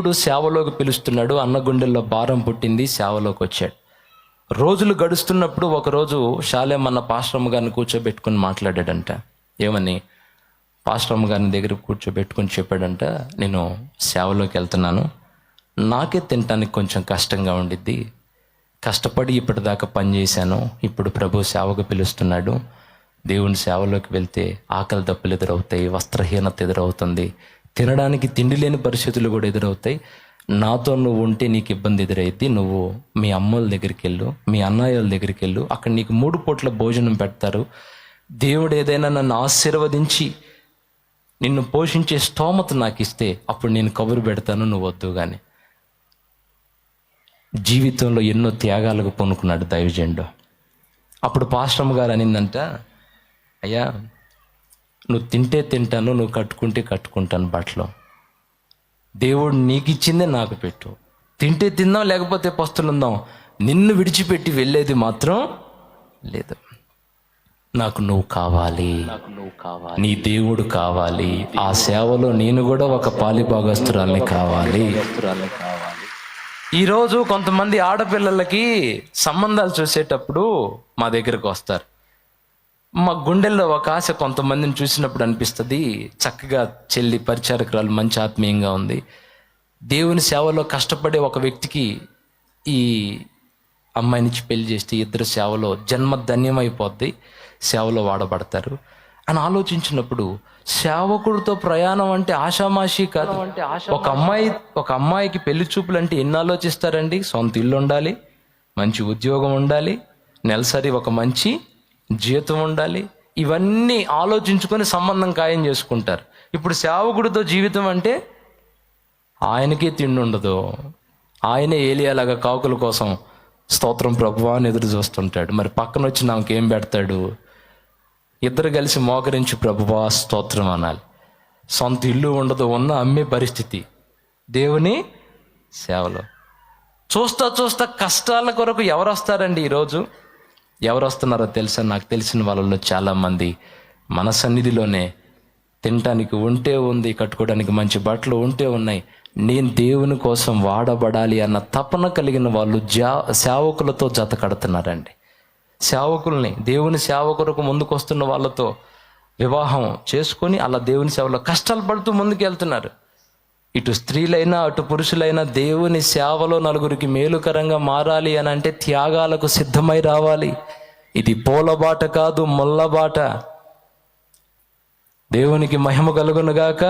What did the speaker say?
దేవుడు సేవలోకి పిలుస్తున్నాడు. అన్న గుండెల్లో భారం పుట్టింది, సేవలోకి వచ్చాడు. రోజులు గడుస్తున్నప్పుడు ఒకరోజు షాలేం అన్న పాస్టరమ్మ గారిని కూర్చోబెట్టుకుని మాట్లాడాడంట. ఏమని? పాస్టరమ్మ గారిని దగ్గర కూర్చోబెట్టుకుని చెప్పాడంట, నేను సేవలోకి వెళ్తున్నాను, నాకే తినటానికి కొంచెం కష్టంగా ఉండిద్ది, కష్టపడి ఇప్పటిదాకా పనిచేశాను, ఇప్పుడు ప్రభు సేవకు పిలుస్తున్నాడు, దేవుని సేవలోకి వెళ్తే ఆకలి దప్పులు ఎదురవుతాయి, వస్త్రహీనత ఎదురవుతుంది, తినడానికి తిండి లేని పరిస్థితులు కూడా ఎదురవుతాయి, నాతో నువ్వు ఉంటే నీకు ఇబ్బంది ఎదురైద్ది, నువ్వు మీ అమ్మోళ్ళ దగ్గరికి వెళ్ళు, మీ అన్నయ్యల దగ్గరికి వెళ్ళు, అక్కడ నీకు 3 పూట్ల భోజనం పెడతారు, దేవుడు ఏదైనా నన్ను ఆశీర్వదించి నిన్ను పోషించే స్తోమత నాకు ఇస్తే అప్పుడు నేను కబురు పెడతాను, నువ్వు వద్దు. కానీ జీవితంలో ఎన్నో త్యాగాలకు పూనుకున్నాడు దైవజనుడు. అప్పుడు పాస్టరమ్మ గారు అనిందంట, అయ్యా నువ్వు తింటే తింటాను, నువ్వు కట్టుకుంటే కట్టుకుంటాను బట్టలు, దేవుడు నీకు ఇచ్చిందే నాకు పెట్టు, తింటే తిందాం లేకపోతే పస్తులుందాం, నిన్ను విడిచిపెట్టి వెళ్ళేది మాత్రం లేదు, నాకు నువ్వు కావాలి, నీ దేవుడు కావాలి, ఆ సేవలో నేను కూడా ఒక పాలిభాగస్తురాల్ని కావాలి. ఈరోజు కొంతమంది ఆడపిల్లలకి సంబంధాలు చూసేటప్పుడు మా దగ్గరకు వస్తారు. మా గుండెల్లో ఒక ఆశ కొంతమందిని చూసినప్పుడు అనిపిస్తుంది, చక్కగా చెల్లి పరిచారకురాలు మంచి ఆత్మీయంగా ఉంది, దేవుని సేవలో కష్టపడే ఒక వ్యక్తికి ఈ అమ్మాయినిచ్చి పెళ్లి చేస్తే ఇద్దరు సేవలో జన్మ ధన్యమైపోద్ది, సేవలో వాడబడతారు అని ఆలోచించినప్పుడు సేవకుడితో ప్రయాణం అంటే ఆషామాషి కాదు. ఒక అమ్మాయికి పెళ్లి చూపులు అంటే ఎన్ని ఆలోచిస్తారండి? సొంత ఇల్లు ఉండాలి, మంచి ఉద్యోగం ఉండాలి, నెలసరి ఒక మంచి జీతం ఉండాలి, ఇవన్నీ ఆలోచించుకొని సంబంధం ఖాయం చేసుకుంటారు. ఇప్పుడు సేవకుడితో జీవితం అంటే ఆయనకే తిండి ఉండదు, ఆయనే ఏలియాలాగా కాకుల కోసం స్తోత్రం ప్రభువా అని ఎదురు చూస్తుంటాడు. మరి పక్కన వచ్చి నాకేం పెడతాడు? ఇద్దరు కలిసి మోకరించి ప్రభువా స్తోత్రం అనాలి. సొంత ఇల్లు ఉండదు, ఉన్న అమ్మే పరిస్థితి దేవుని సేవలో. చూస్తా చూస్తా కష్టాల కొరకు ఎవరు వస్తారండి? ఈరోజు ఎవరు వస్తున్నారో తెలుసా? నాకు తెలిసిన వాళ్ళలో చాలామంది మన సన్నిధిలోనే తినటానికి ఉంటే ఉంది, కట్టుకోవడానికి మంచి బట్టలు ఉంటే ఉన్నాయి, నేను దేవుని కోసం వాడబడాలి అన్న తపన కలిగిన వాళ్ళు సేవకులతో జత కడుతున్నారండి. సేవకుల్ని, దేవుని సేవ కొరకు ముందుకు వస్తున్న వాళ్ళతో వివాహం చేసుకొని అలా దేవుని సేవలో కష్టాలు పడుతూ ముందుకు వెళ్తున్నారు. ఇటు స్త్రీలైనా అటు పురుషులైనా దేవుని సేవలో నలుగురికి మేలుకరంగా మారాలి అని అంటే త్యాగాలకు సిద్ధమై రావాలి. ఇది పూలబాట కాదు, ముళ్ళబాట. దేవునికి మహిమ కలుగునుగాక.